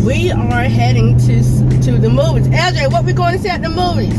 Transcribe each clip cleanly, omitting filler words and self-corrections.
We are heading to the movies. LJ, what we going to see at the movies?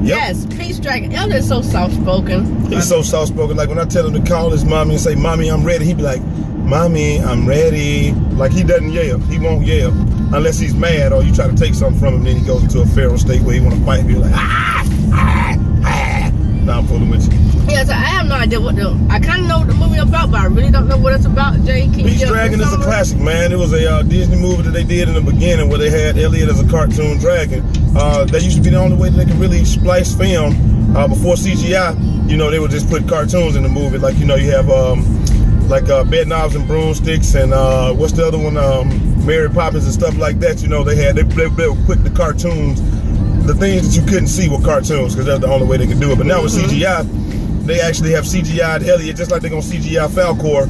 Yep. Yes, Peace Dragon. LJ's so soft-spoken. He's so soft-spoken. Like when I tell him to call his mommy and say, "Mommy, I'm ready," he be like, "Mommy, I'm ready." Like he doesn't yell. He won't yell unless he's mad or you try to take something from him. Then he goes into a feral state where he want to fight. Be like, ah, ah, ah. Nah, I'm fooling with you. Yeah, so I have no idea I kind of know what the movie about, but I really don't know what it's about. Jay, can you Peace Dragon is a classic, man. It was a Disney movie that they did in the beginning where they had Elliot as a cartoon dragon. That used to be the only way that they could really splice film before CGI. You know, they would just put cartoons in the movie. Like, you know, you have like bed knobs and broomsticks and what's the other one? Mary Poppins and stuff like that. You know, they would put the cartoons, the things that you couldn't see were cartoons because that's the only way they could do it. But now with CGI, they actually have CGI'd Elliot, just like they're gonna CGI Falcor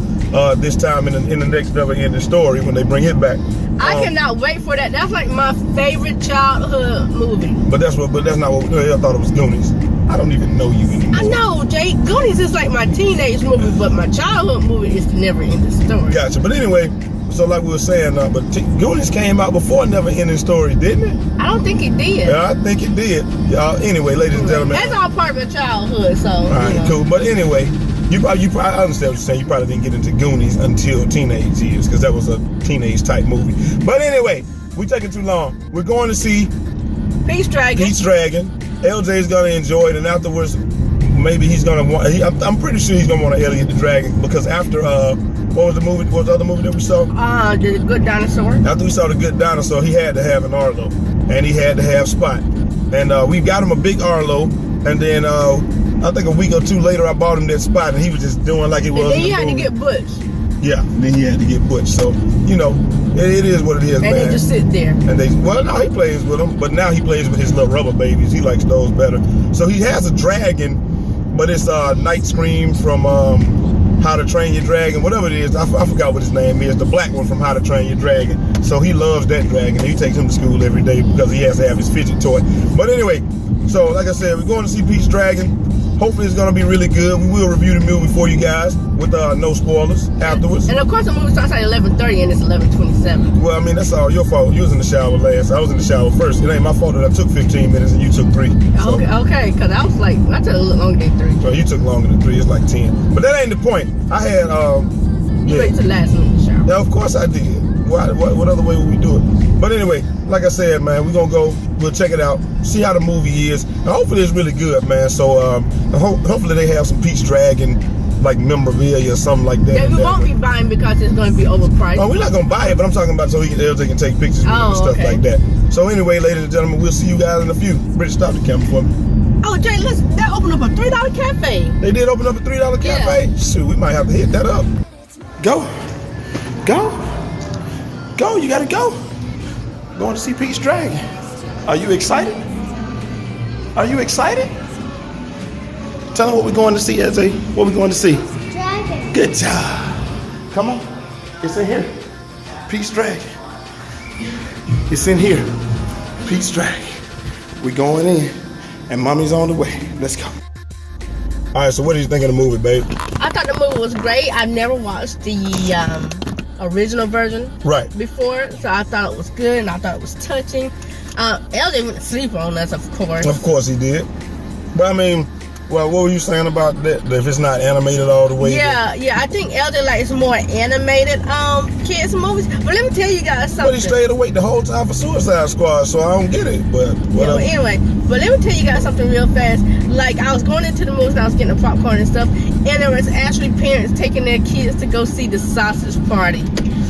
this time in the next never-ending story when they bring it back. I cannot wait for that. That's like my favorite childhood movie. But that's not what I thought it was. Goonies. I don't even know you anymore. I know, Jay. Goonies is like my teenage movie, but my childhood movie is the never-ending story. Gotcha. But anyway, so like we were saying, but Goonies came out before Never-Ending Story, didn't it? I don't think it did. Yeah, I think it did. Anyway, ladies and gentlemen. That's all part of my childhood, so. All right, cool. But anyway, you probably I understand what you're saying. You probably didn't get into Goonies until teenage years because that was a teenage type movie. But anyway, we're taking too long. We're going to see Peace Dragon. Peace Dragon. LJ's gonna enjoy it, and afterwards, maybe he's gonna want. I'm pretty sure he's gonna want to Elliot the Dragon because after what was the movie? What was the other movie that we saw? The Good Dinosaur. After we saw The Good Dinosaur, he had to have an Arlo, and he had to have Spot, and we got him a big Arlo, and then I think a week or two later, I bought him that Spot, and he was just doing like it was. And then he had to get Butch. Yeah, then he had to get Butch. So you know, it is what it is, man. And they just sit there. And now he plays with them, but now he plays with his little rubber babies. He likes those better. So he has a dragon, but it's Night Scream from How to Train Your Dragon, whatever it is. I forgot what his name is. The black one from How to Train Your Dragon. So he loves that dragon. He takes him to school every day because he has to have his fidget toy. But anyway, so like I said, we're going to see Peace Dragon. Hopefully it's going to be really good. We will review the movie for you guys with no spoilers afterwards. And of course the movie starts at 11:30 and it's 11:27. Well, I mean, that's all your fault. You was in the shower last. I was in the shower first. It ain't my fault that I took 15 minutes and you took 3. So. Okay, because I was like, I took a little longer than 3. Well, you took longer than 3. It's like 10. But that ain't the point. I had, You waited till last minute in the shower. Yeah, of course I did. What other way would we do it? But anyway, like I said, man, we're going to go. We'll check it out. See how the movie is. And hopefully it's really good, man. So hopefully they have some Peace Dragon, like memorabilia or something like that. Yeah, we won't be buying because it's going to be overpriced. Oh, we're not going to buy it, but I'm talking about so LJ can take pictures with it and stuff like that. So anyway, ladies and gentlemen, we'll see you guys in a few. British, stop the camera for me. Oh, Jay, listen, they opened up a $3 cafe. They did open up a $3 cafe? Yeah. Shoot, we might have to hit that up. Go. You gotta go. Going to see Peace Dragon. Are you excited? Tell them what we're going to see, LJ. What we're going to see? Dragon. Good job. Come on. It's in here. Peace Dragon. It's in here. Peace Dragon. We're going in. And mommy's on the way. Let's go. All right, so what did you think of the movie, babe? I thought the movie was great. I've never watched the original version before, so I thought it was good and I thought it was touching. LJ went to sleep on us, of course. Of course he did. But I mean, well, what were you saying about that? If it's not animated all the way? Yeah, I think LJ likes more animated kids movies. But let me tell you guys something. But he stayed awake the whole time for Suicide Squad, so I don't get it. But whatever. Yeah, anyway, but let me tell you guys something real fast. Like, I was going into the movies and I was getting the popcorn and stuff, and there was actually parents taking their kids to go see the Sausage Party.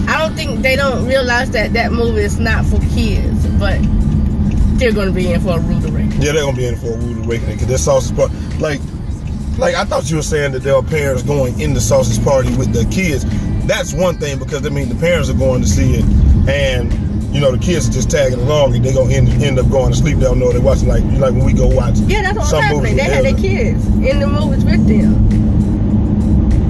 I don't think they don't realize that movie is not for kids, but they're going to be in for a rude awakening. Yeah, they're going to be in for a rude awakening because that Sausage Party, like I thought you were saying that there are parents going in the Sausage Party with their kids. That's one thing because I mean the parents are going to see it, and you know the kids are just tagging along, and they're gonna end up going to sleep. They don't know they're watching like when we go watch. Yeah, that's what's happening. They had their kids in the movies with them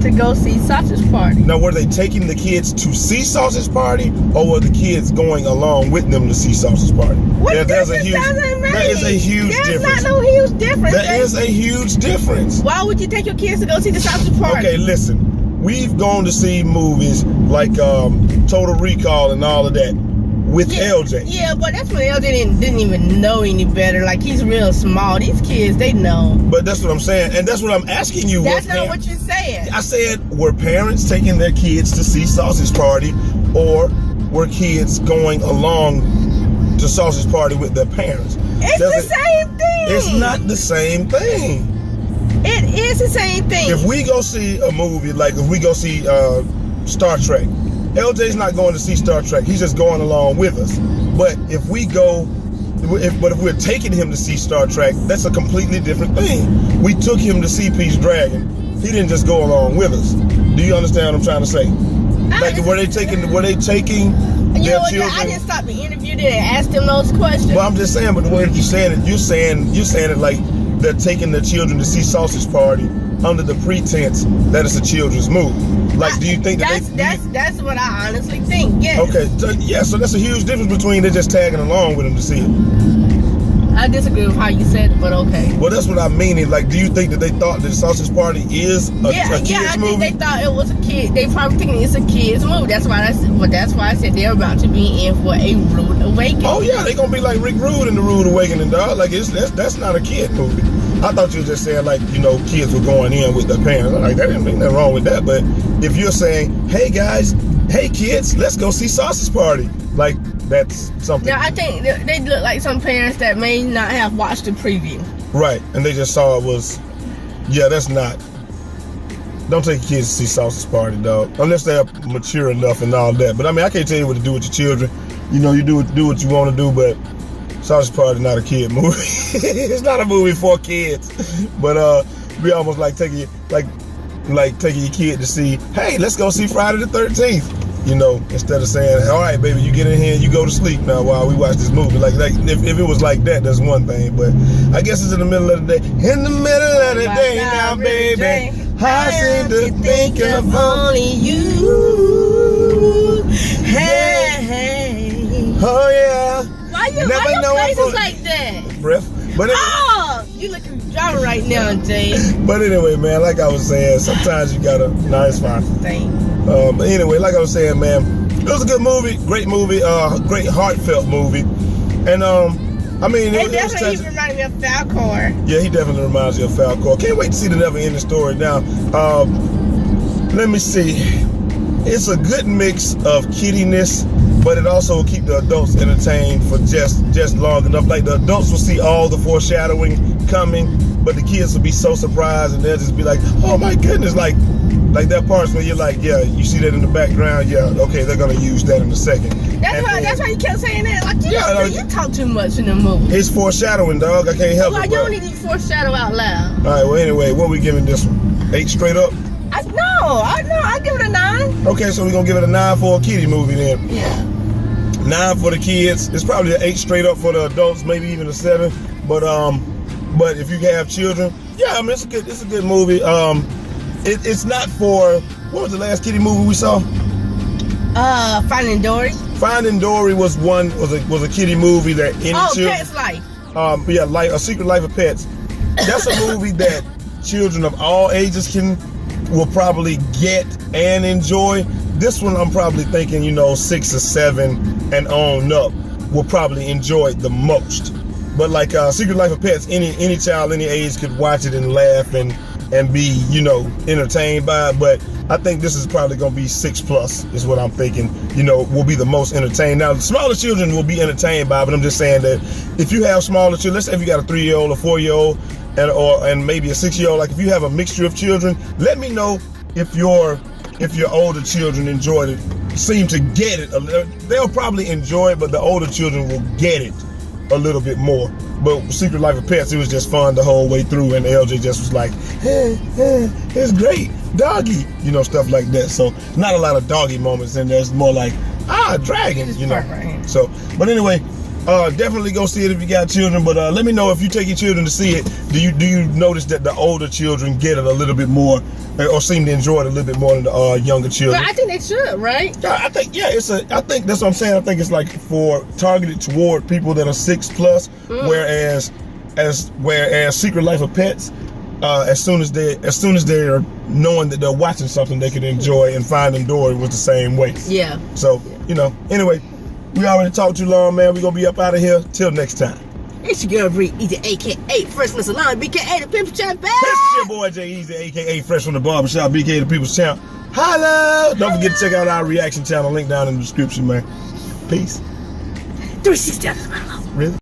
to go see Sausage Party. Now, were they taking the kids to see Sausage Party, or were the kids going along with them to see Sausage Party? There's a huge difference. There's not no huge difference. There is a huge difference. Why would you take your kids to go see the Sausage Party? Okay, listen. we've gone to see movies like Total Recall and all of that with LJ. Yeah, but that's when LJ didn't even know any better. Like, he's real small. These kids, they know. But that's what I'm saying, and that's what I'm asking you. That's not what you said. I said, were parents taking their kids to see Sausage Party, or were kids going along to Sausage Party with their parents? It's the same thing. It's not the same thing. It is the same thing. If we go see a movie, like if we go see Star Trek, LJ's not going to see Star Trek. He's just going along with us. But if we go, if we're taking him to see Star Trek, that's a completely different thing. We took him to see Pete's Dragon. He didn't just go along with us. Do you understand what I'm trying to say? Like, were they taking their children? I didn't stop the interview there and ask them those questions. Well, I'm just saying, but the way that you're saying it like they're taking their children to see Sausage Party under the pretense that it's a children's movie. Like, do you think that's what I honestly think? Yes. Okay, so that's a huge difference between they're just tagging along with them to see it. I disagree with how you said it, but okay. Well, that's what I'm meaning. Like, do you think that they thought that Sausage Party is a kid's I movie? think they thought it was a kid. They probably thinking it's a kid's movie. That's why I said they're about to be in for a rude awakening. Oh yeah, they gonna be like Rick Rude in the Rude Awakening, dog. Like, that's not a kid movie. I thought you were just saying, like, you know, kids were going in with their parents. I'm like, that didn't mean nothing wrong with that. But if you're saying, hey guys, hey kids, let's go see Sausage Party, like, that's something. Now, I think they look like some parents that may not have watched the preview. Right, and they just saw it was, that's not. Don't take your kids to see Sausage Party, dog, unless they're mature enough and all that. But I mean, I can't tell you what to do with your children. You know, you do what you want to do, but Sausage Party not a kid movie. It's not a movie for kids. But we almost like taking your kid to see, hey, let's go see Friday the 13th. You know, instead of saying, all right, baby, you get in here and you go to sleep now while we watch this movie. Like if it was like that, that's one thing. But I guess it's in the middle of the day. In the middle of the day now, baby, I seem to think of only you. Hey. Oh, yeah. Why your face is like that? Breath. But you looking drama right now, Jay. But anyway, man, like I was saying, sometimes you gotta. Nah, it's fine. But anyway, like I was saying, man, it was a good movie, great movie, great heartfelt movie, and I mean, he reminded me of Falcor. Yeah, he definitely reminds me of Falcor. Can't wait to see the never-ending story. Now, let me see. It's a good mix of kiddiness, but it also will keep the adults entertained for just long enough. Like, the adults will see all the foreshadowing coming, but the kids will be so surprised, and they'll just be like, "Oh my goodness!" Like that parts where you're like, yeah, you see that in the background, yeah, okay, they're gonna use that in a second. That's why you kept saying that. Like, you talk too much in the movie. It's foreshadowing, dog. I can't help it. Like, you don't need to foreshadow out loud. All right, well, anyway, what are we giving this one? 8 straight up? I give it a 9. Okay, so we're gonna give it a 9 for a kiddie movie then. Yeah. 9 for the kids. It's probably an 8 straight up for the adults, maybe even a 7. But if you have children, yeah, I mean, it's a good movie. It's not for, what was the last kiddie movie we saw? Finding Dory. Finding Dory was a kiddie movie that any children. Pet's Life. A Secret Life of Pets. That's a movie that children of all ages will probably get and enjoy. This one, I'm probably thinking, 6 or 7 and on up will probably enjoy it the most. But like Secret Life of Pets, any child, any age could watch it and laugh and be, entertained by it. But I think this is probably going to be 6+ is what I'm thinking, will be the most entertained. Now, smaller children will be entertained by it, but I'm just saying that if you have smaller children, let's say if you got a 3-year-old, a 4-year-old, and maybe a 6-year-old, like if you have a mixture of children, let me know if your older children enjoyed it, seem to get it. They'll probably enjoy it, but the older children will get it a little bit more. But Secret Life of Pets, it was just fun the whole way through, and LJ just was like, it's great, doggy, stuff like that. So not a lot of doggy moments in there. It's more like, dragon, Right. So, but anyway, definitely go see it if you got children. But let me know if you take your children to see it. Do you notice that the older children get it a little bit more, or seem to enjoy it a little bit more than the younger children? Well, I think they should, right? I think I think that's what I'm saying. I think it's like for targeted toward people that are 6+, whereas Secret Life of Pets, as soon as they're knowing that they're watching something they could enjoy, and Finding Dory was the same way. Yeah. So, you know, anyway, we already talked too long, man. We're going to be up out of here. Till next time. It's your girl Bree, Eazy, a.k.a. Freshman Salon, BK.A. the People's Champ, baby. It's your boy Jay Eazy, a.k.a. Fresh from the Barbershop, BK the People's Champ. Holla! Don't forget to check out our reaction channel. Link down in the description, man. Peace. 360. Really?